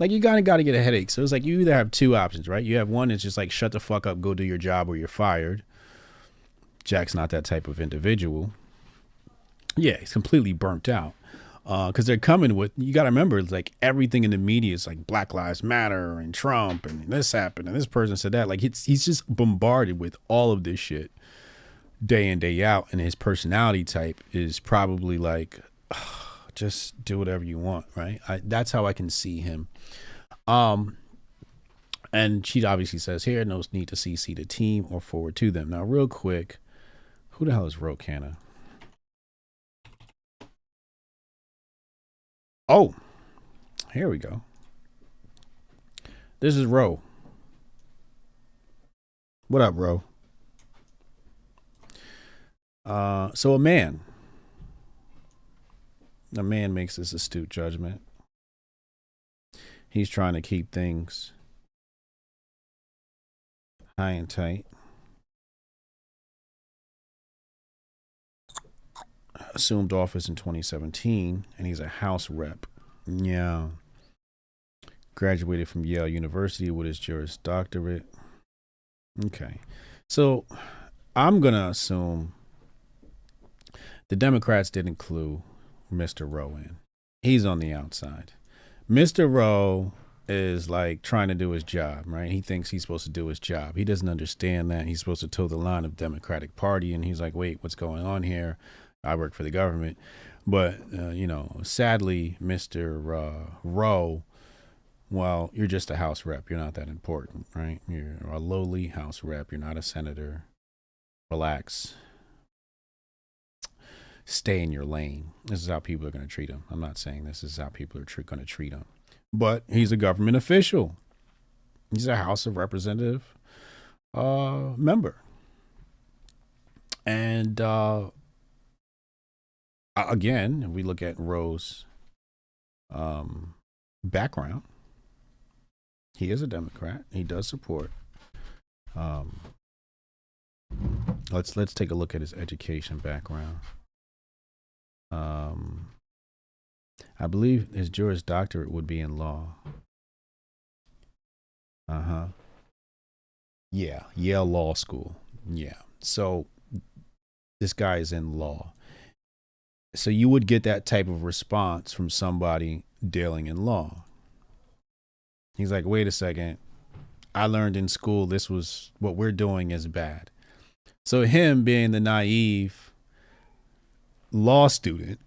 Like, you got to get a headache. So it's like you either have two options, right? You have one that's just like, shut the fuck up, go do your job, or you're fired. Jack's not that type of individual. Yeah, he's completely burnt out. Because they're coming with, you got to remember, it's like everything in the media is like Black Lives Matter and Trump and this happened and this person said that. Like, he's just bombarded with all of this shit day in, day out. And his personality type is probably like, just do whatever you want, right? That's how I can see him. And she obviously says here, no need to CC the team or forward to them. Now, real quick, who the hell is Rokana? Oh, here we go. This is Ro. What up, Ro? So a man makes this astute judgment. He's trying to keep things high and tight. Assumed office in 2017, and he's a House rep. Yeah. Graduated from Yale University with his Juris Doctorate. Okay. So I'm going to assume the Democrats didn't clue Mr. Rowe in. He's on the outside. Mr. Rowe is like trying to do his job, right? He thinks he's supposed to do his job. He doesn't understand that. He's supposed to toe the line of Democratic Party, and he's like, wait, what's going on here? I work for the government. But, sadly, Mr. Rowe, well, you're just a House rep. You're not that important, right? You're a lowly House rep. You're not a senator. Relax. Stay in your lane. This is how people are going to treat him. I'm not saying this is how people are going to treat him. But he's a government official. He's a House of Representative member. And again, if we look at Roe's background, he is a Democrat. He does support. Let's take a look at his education background. I believe his Juris Doctorate would be in law. Yeah, Yale Law School. Yeah. So this guy is in law. So you would get that type of response from somebody dealing in law. He's like, wait a second. I learned in school this was what we're doing is bad. So him being the naive law student,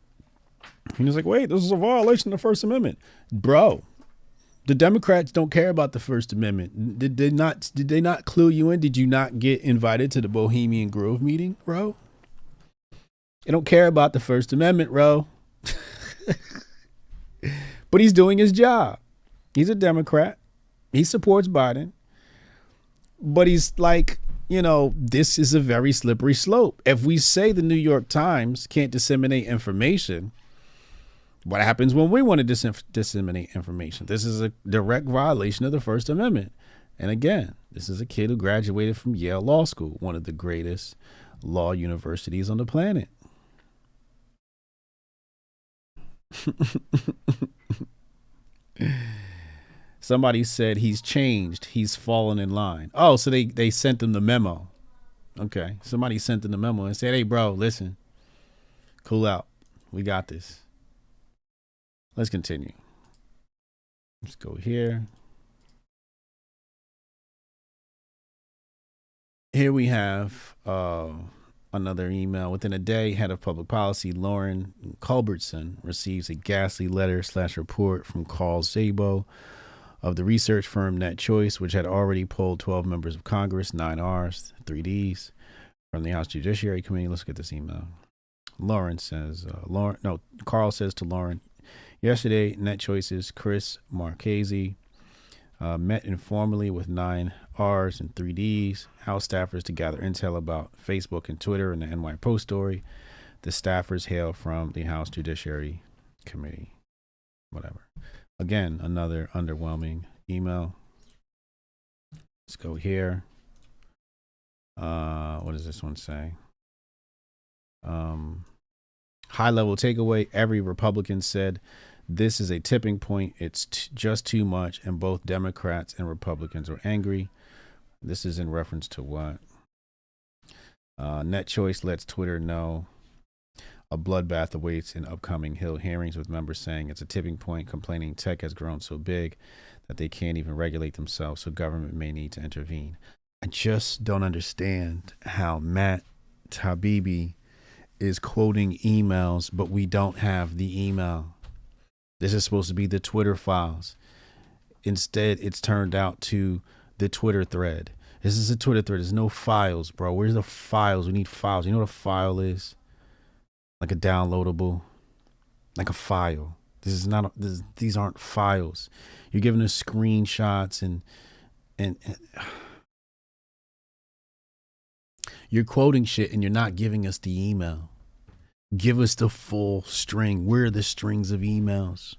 he was like, wait, this is a violation of the First Amendment. Bro, the Democrats don't care about the First Amendment. Did they not clue you in? Did you not get invited to the Bohemian Grove meeting, bro? They don't care about the First Amendment, bro. But he's doing his job. He's a Democrat. He supports Biden. But he's like, this is a very slippery slope. If we say the New York Times can't disseminate information, what happens when we want to disseminate information? This is a direct violation of the First Amendment. And again, this is a kid who graduated from Yale Law School, one of the greatest law universities on the planet. Somebody said he's changed. He's fallen in line. Oh, so they sent him the memo. Okay. Somebody sent him the memo and said, hey, bro, listen, cool out. We got this. Let's continue. Let's go here. Here we have Another email. Within a day, head of public policy Lauren Culbertson receives a ghastly letter/report from Carl Szabo of the research firm Net Choice, which had already polled 12 members of Congress, 9 R's, 3 D's from the House Judiciary Committee. Let's get this email. Carl says to Lauren, yesterday, Net Choice's Chris Marchese met informally with 9 R's and 3 D's House staffers to gather intel about Facebook and Twitter and the NY Post story. The staffers hail from the House Judiciary Committee. Whatever. Again, another underwhelming email. Let's go here. What does this one say? High level takeaway. Every Republican said this is a tipping point. It's just too much. And both Democrats and Republicans are angry. This is in reference to what? Net Choice lets Twitter know a bloodbath awaits in upcoming Hill hearings, with members saying it's a tipping point, complaining tech has grown so big that they can't even regulate themselves, so government may need to intervene. I just don't understand how Matt Taibbi is quoting emails, but we don't have the email. This is supposed to be the Twitter files. Instead, it's turned out to the Twitter thread. This is a Twitter thread. There's no files, bro. Where's the files? We need files. You know what a file is? Like a downloadable, like a file. This is not. These aren't files. You're giving us screenshots and you're quoting shit, and you're not giving us the email. Give us the full string. Where are the strings of emails?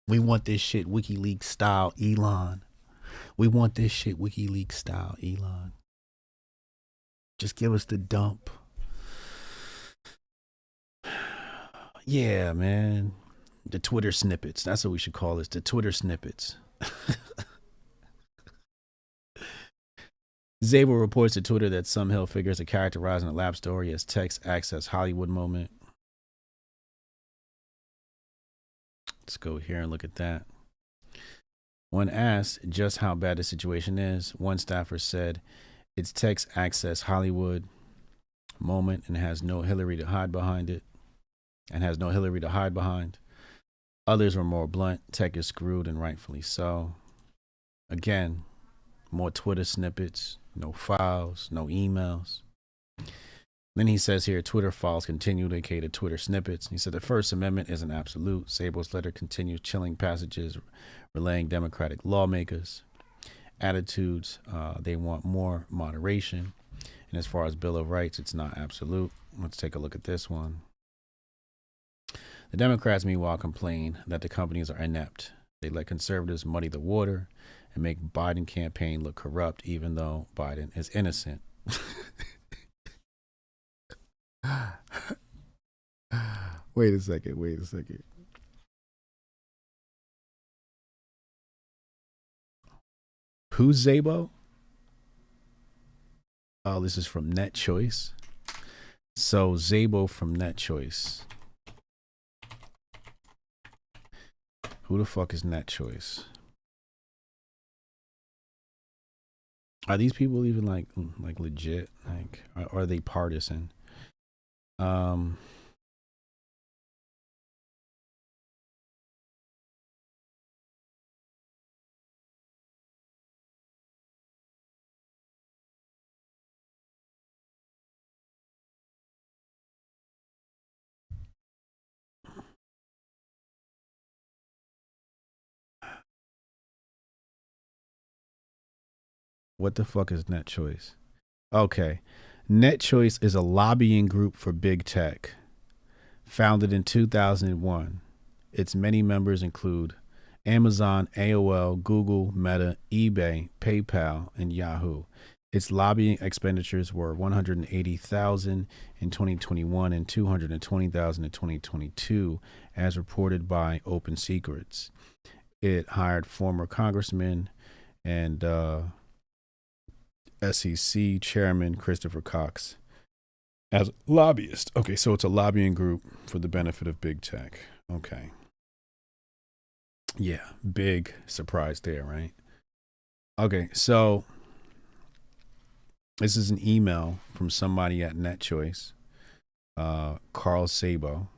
We want this shit WikiLeaks style, Elon. We want this shit WikiLeaks style, Elon. Just give us the dump. Yeah, man. The Twitter snippets. That's what we should call this. The Twitter snippets. Szabo reports to Twitter that some Hill figures are characterizing the lab story as text access Hollywood moment. Let's go here and look at that. When asked just how bad the situation is, one staffer said it's text access Hollywood moment and has no Hillary to hide behind it. Others were more blunt. Tech is screwed, and rightfully so. Again, more Twitter snippets, no files, no emails. Then he says here, Twitter files continue to indicate to Twitter snippets. He said the First Amendment isn't absolute. Szabo's letter continues chilling passages, relaying Democratic lawmakers' attitudes. They want more moderation. And as far as Bill of Rights, it's not absolute. Let's take a look at this one. The Democrats, meanwhile, complain that the companies are inept. They let conservatives muddy the water and make Biden campaign look corrupt, even though Biden is innocent. Wait a second. Who's Szabo? Oh, this is from Net Choice. So Szabo from Net Choice. Who the fuck is Net Choice? Are these people even like legit? Like, are they partisan? What the fuck is Net Choice? Okay. Net Choice is a lobbying group for big tech. Founded in 2001. Its many members include Amazon, AOL, Google, Meta, eBay, PayPal, and Yahoo. Its lobbying expenditures were $180,000 in 2021 and $220,000 in 2022, as reported by Open Secrets. It hired former congressmen and SEC Chairman Christopher Cox as lobbyist. Okay, so it's a lobbying group for the benefit of big tech. Okay. Yeah, big surprise there, right? Okay, so This is an email from somebody at NetChoice, Carl Sabo.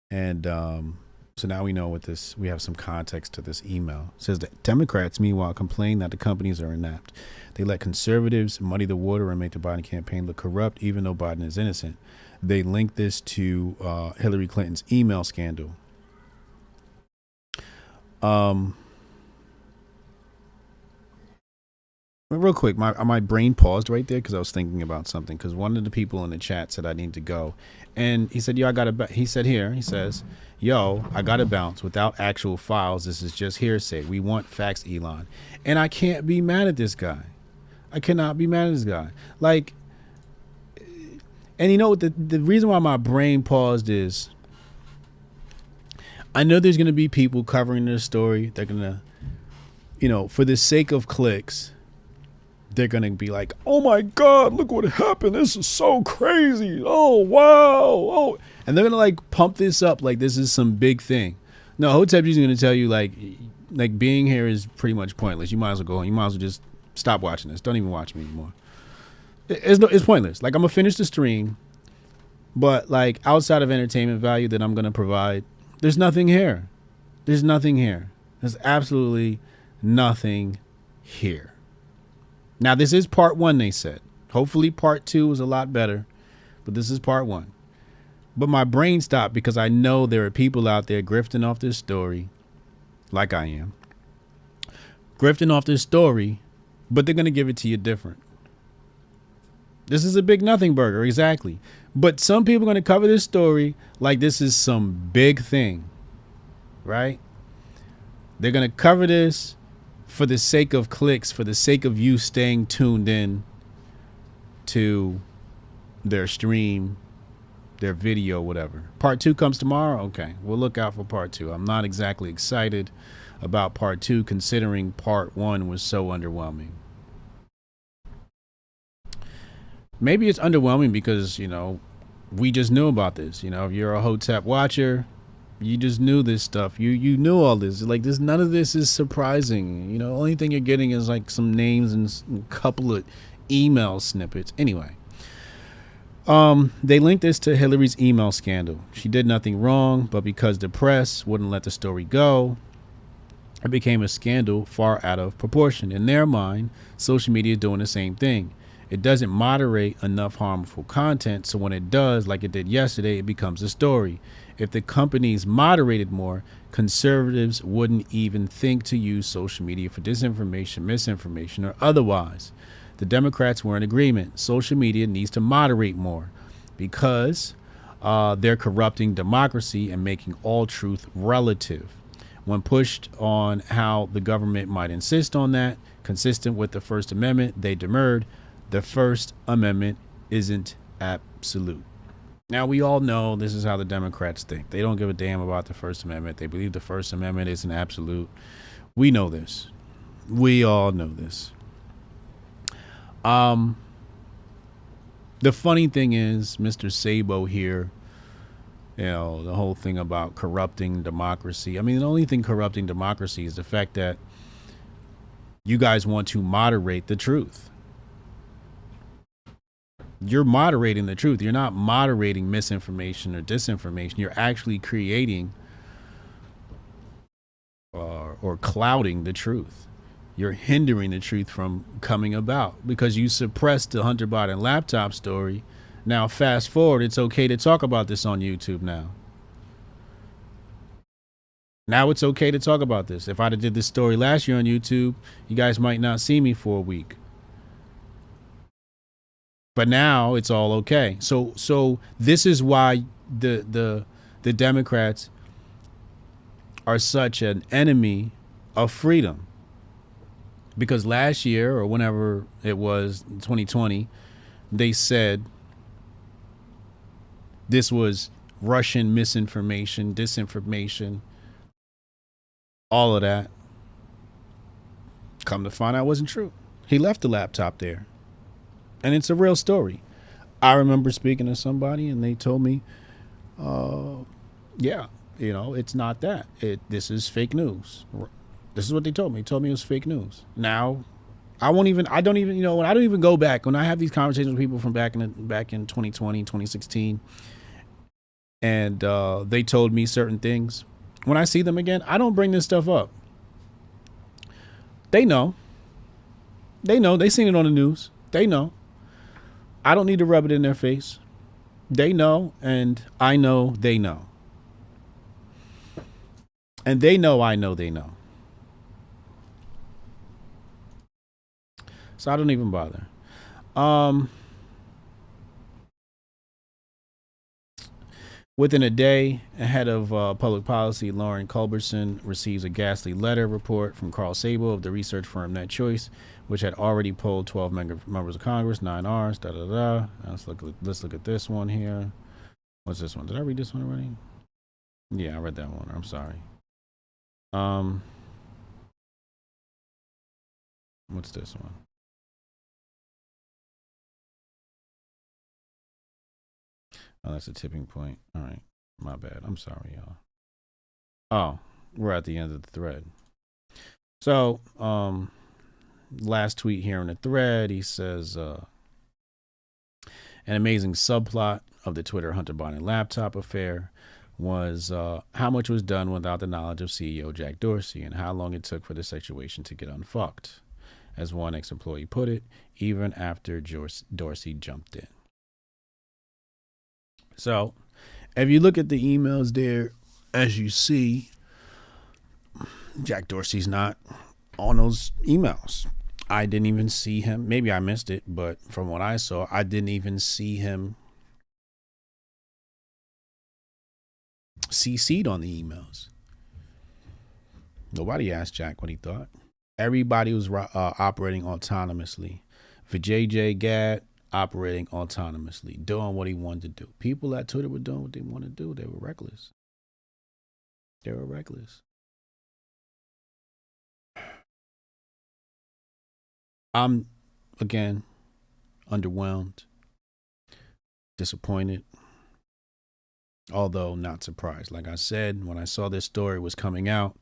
And so now we know what this, we have some context to this email. It says that Democrats, meanwhile, complain that the companies are inept. They let conservatives muddy the water and make the Biden campaign look corrupt, even though Biden is innocent. They link this to Hillary Clinton's email scandal. Real quick, my brain paused right there because I was thinking about something. Because one of the people in the chat said I need to go, and he said, "Yo, I gotta." He says, "Yo, I gotta bounce without actual files. This is just hearsay. We want facts, Elon." And I can't be mad at this guy. I cannot be mad at this guy. Like, and you know what? The reason why my brain paused is, I know there's gonna be people covering this story. They're gonna, for the sake of clicks, they're going to be like, "Oh my God, look what happened. This is so crazy. Oh, wow. Oh," and they're going to like pump this up like this is some big thing. No, Hotep Jesus is going to tell you like being here is pretty much pointless. You might as well go home. You might as well just stop watching this. Don't even watch me anymore. It's pointless. Like, I'm going to finish the stream, but like outside of entertainment value that I'm going to provide, there's nothing here. There's nothing here. There's absolutely nothing here. Now, this is part one, they said. Hopefully part two is a lot better, but this is part one. But my brain stopped because I know there are people out there grifting off this story, like I am. Grifting off this story, but they're going to give it to you different. This is a big nothing burger, exactly. But some people are going to cover this story like this is some big thing, right? They're going to cover this for the sake of clicks, for the sake of you staying tuned in to their stream, their video, whatever. Part two comes tomorrow. Okay, we'll look out for part two. I'm not exactly excited about part two, considering part one was so underwhelming. Maybe it's underwhelming because, we just knew about this. If you're a Hotep watcher, you just knew this stuff. You knew all this. Like, this, none of this is surprising. Only thing you're getting is like some names and a couple of email snippets. Anyway, they linked this to Hillary's email scandal. She did nothing wrong, but because the press wouldn't let the story go, it became a scandal far out of proportion. In their mind, social media is doing the same thing. It doesn't moderate enough harmful content, so when it does, like it did yesterday, it becomes a story. If the companies moderated more, conservatives wouldn't even think to use social media for disinformation, misinformation, or otherwise. The Democrats were in agreement. Social media needs to moderate more because they're corrupting democracy and making all truth relative. When pushed on how the government might insist on that, consistent with the First Amendment, they demurred. The First Amendment isn't absolute. Now, we all know this is how the Democrats think. They don't give a damn about the First Amendment. They believe the First Amendment isn't absolute. We know this. We all know this. The funny thing is, Mr. Sabo here, the whole thing about corrupting democracy. I mean, the only thing corrupting democracy is the fact that you guys want to moderate the truth. You're moderating the truth. You're not moderating misinformation or disinformation. You're actually creating or clouding the truth. You're hindering the truth from coming about because you suppressed the Hunter Biden laptop story. Now, fast forward, it's okay to talk about this on YouTube now. Now it's okay to talk about this. If I'd have did this story last year on YouTube, you guys might not see me for a week. But now it's all okay. So this is why the Democrats are such an enemy of freedom. Because last year, or whenever it was, 2020, they said this was Russian misinformation, disinformation, all of that. Come to find out it wasn't true. He left the laptop there. And it's a real story. I remember speaking to somebody and they told me, it's not that. This is fake news. This is what they told me. They told me it was fake news. Now, I don't even, when I don't even go back, when I have these conversations with people from back in 2020, 2016, and they told me certain things, when I see them again, I don't bring this stuff up. They know. They seen it on the news. They know. I don't need to rub it in their face. They know, and I know they know. And they know I know they know. So I don't even bother. Within a day, head of public policy Lauren Culberson receives a ghastly letter report from Carl Sable of the research firm Net Choice, which had already polled 12 members of Congress, 9 R's, da da da. Let's look at this one here. What's this one? Did I read this one already? Yeah, I read that one. I'm sorry. What's this one? Oh, that's a tipping point. All right. My bad. I'm sorry, y'all. Oh, we're at the end of the thread. So, last tweet here in the thread, he says, an amazing subplot of the Twitter Hunter Biden laptop affair was how much was done without the knowledge of CEO Jack Dorsey and how long it took for the situation to get unfucked. As one ex-employee put it, even after Dorsey jumped in. So, if you look at the emails there, as you see, Jack Dorsey's not on those emails. I didn't even see him. Maybe I missed it, but from what I saw, I didn't even see him CC'd on the emails. Nobody asked Jack what he thought. Everybody was operating autonomously. Vijay J. Gad operating autonomously, doing what he wanted to do. People at Twitter were doing what they wanted to do. They were reckless. I'm, again, underwhelmed, disappointed, although not surprised. Like I said, when I saw this story was coming out,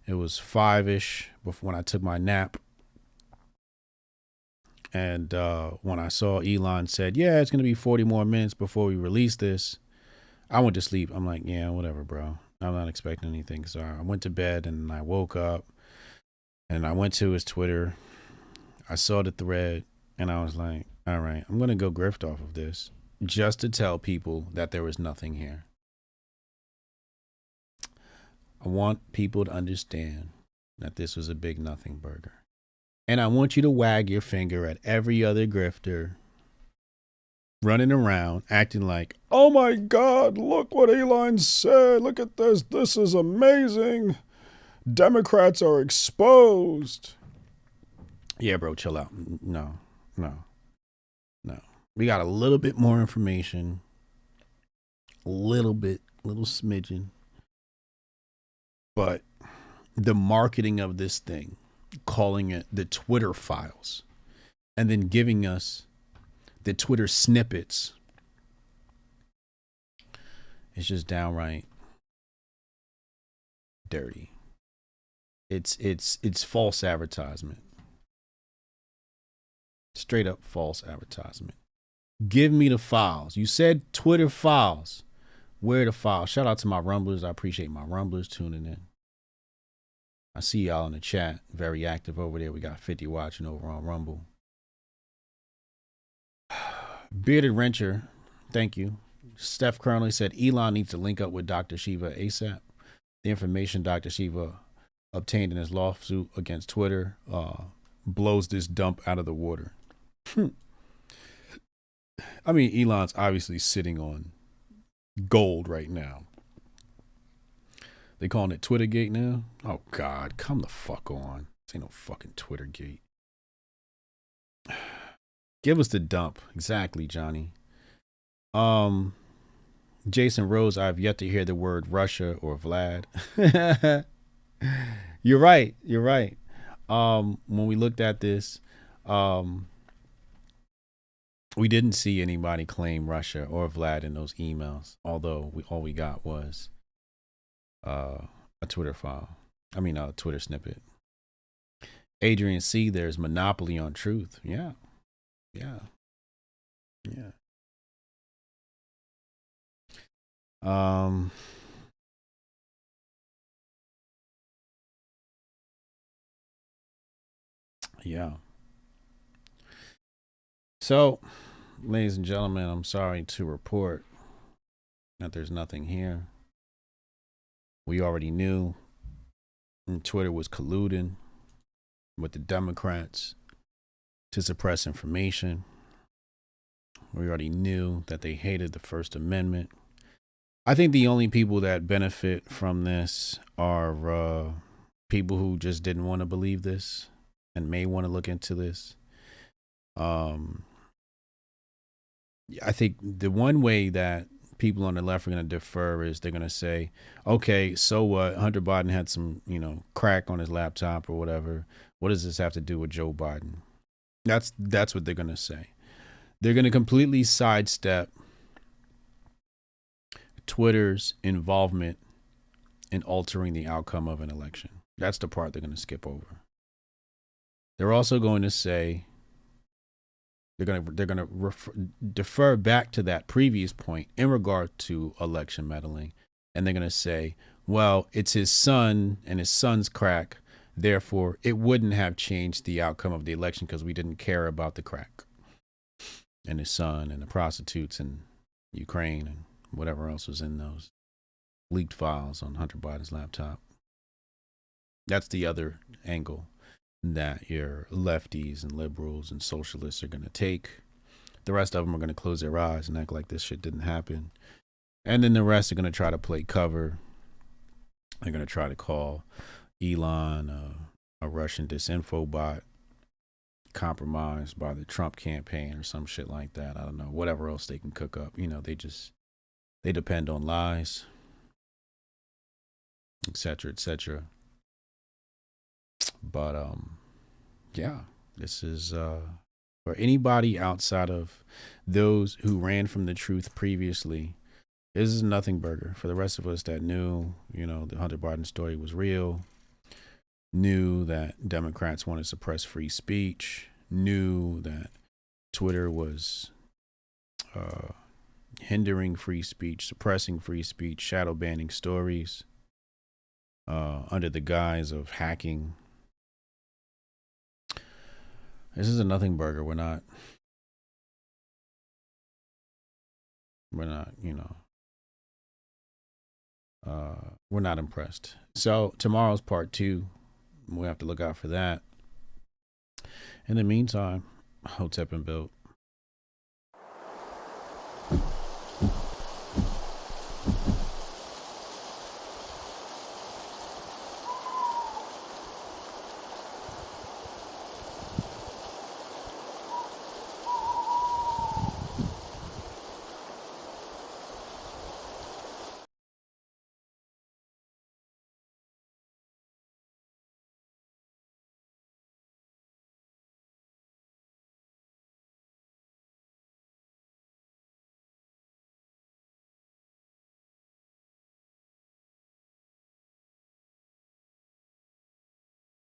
it was 5-ish before when I took my nap. And when I saw Elon said, yeah, it's going to be 40 more minutes before we release this, I went to sleep. I'm like, yeah, whatever, bro. I'm not expecting anything. So I went to bed and I woke up and I went to his Twitter. I saw the thread and I was like, all right, I'm going to go grift off of this just to tell people that there was nothing here. I want people to understand that this was a big nothing burger. And I want you to wag your finger at every other grifter running around acting like, oh my God, look what Elon said. Look at this. This is amazing. Democrats are exposed. Yeah, bro, chill out. No. We got a little bit more information. Little smidgen. But the marketing of this thing, calling it the Twitter files, and then giving us the Twitter snippets, it's just downright dirty. It's false advertisement. Straight up false advertisement. Give me the files. You said Twitter files. Where are the files? Shout out to my Rumblers. I appreciate my Rumblers tuning in. I see y'all in the chat. Very active over there. We got 50 watching over on Rumble. Bearded Wrencher, thank you. Steph currently said Elon needs to link up with Dr. Shiva ASAP. The information Dr. Shiva obtained in his lawsuit against Twitter blows this dump out of the water. I mean, Elon's obviously sitting on gold right now. They calling it Twittergate now? Oh, God, come the fuck on. This ain't no fucking Twittergate. Give us the dump. Exactly, Johnny. Jason Rose, I've yet to hear the word Russia or Vlad. You're right. When we looked at this, we didn't see anybody claim Russia or Vlad in those emails, although all we got was a Twitter file. I mean, a Twitter snippet. Adrian C. There's monopoly on truth. Yeah. Yeah. Yeah. Yeah. So, ladies and gentlemen, I'm sorry to report that there's nothing here. We already knew Twitter was colluding with the Democrats to suppress information. We already knew that they hated the First Amendment. I think the only people that benefit from this are people who just didn't want to believe this and may want to look into this. I think the one way that people on the left are going to defer is they're going to say, okay, so what? Hunter Biden had some, crack on his laptop or whatever. What does this have to do with Joe Biden? That's what they're going to say. They're going to completely sidestep Twitter's involvement in altering the outcome of an election. That's the part they're going to skip over. They're also going to say they're going to defer back to that previous point in regard to election meddling, and they're going to say, well, it's his son and his son's crack, therefore it wouldn't have changed the outcome of the election because we didn't care about the crack and his son and the prostitutes in Ukraine and whatever else was in those leaked files on Hunter Biden's laptop. That's the other angle that your lefties and liberals and socialists are going to take. The rest of them are going to close their eyes and act like this shit didn't happen. And then the rest are going to try to play cover. They're going to try to call Elon a Russian disinfo bot compromised by the Trump campaign or some shit like that. I don't know. Whatever else they can cook up. They depend on lies, et cetera, et cetera. But yeah, this is for anybody outside of those who ran from the truth previously. This is nothing burger. For the rest of us that knew, the Hunter Biden story was real, knew that Democrats want to suppress free speech, knew that Twitter was hindering free speech, suppressing free speech, shadow banning stories under the guise of hacking. This is a nothing burger. We're not, we're not impressed. So tomorrow's part 2. We'll have to look out for that. In the meantime, Hotep and built.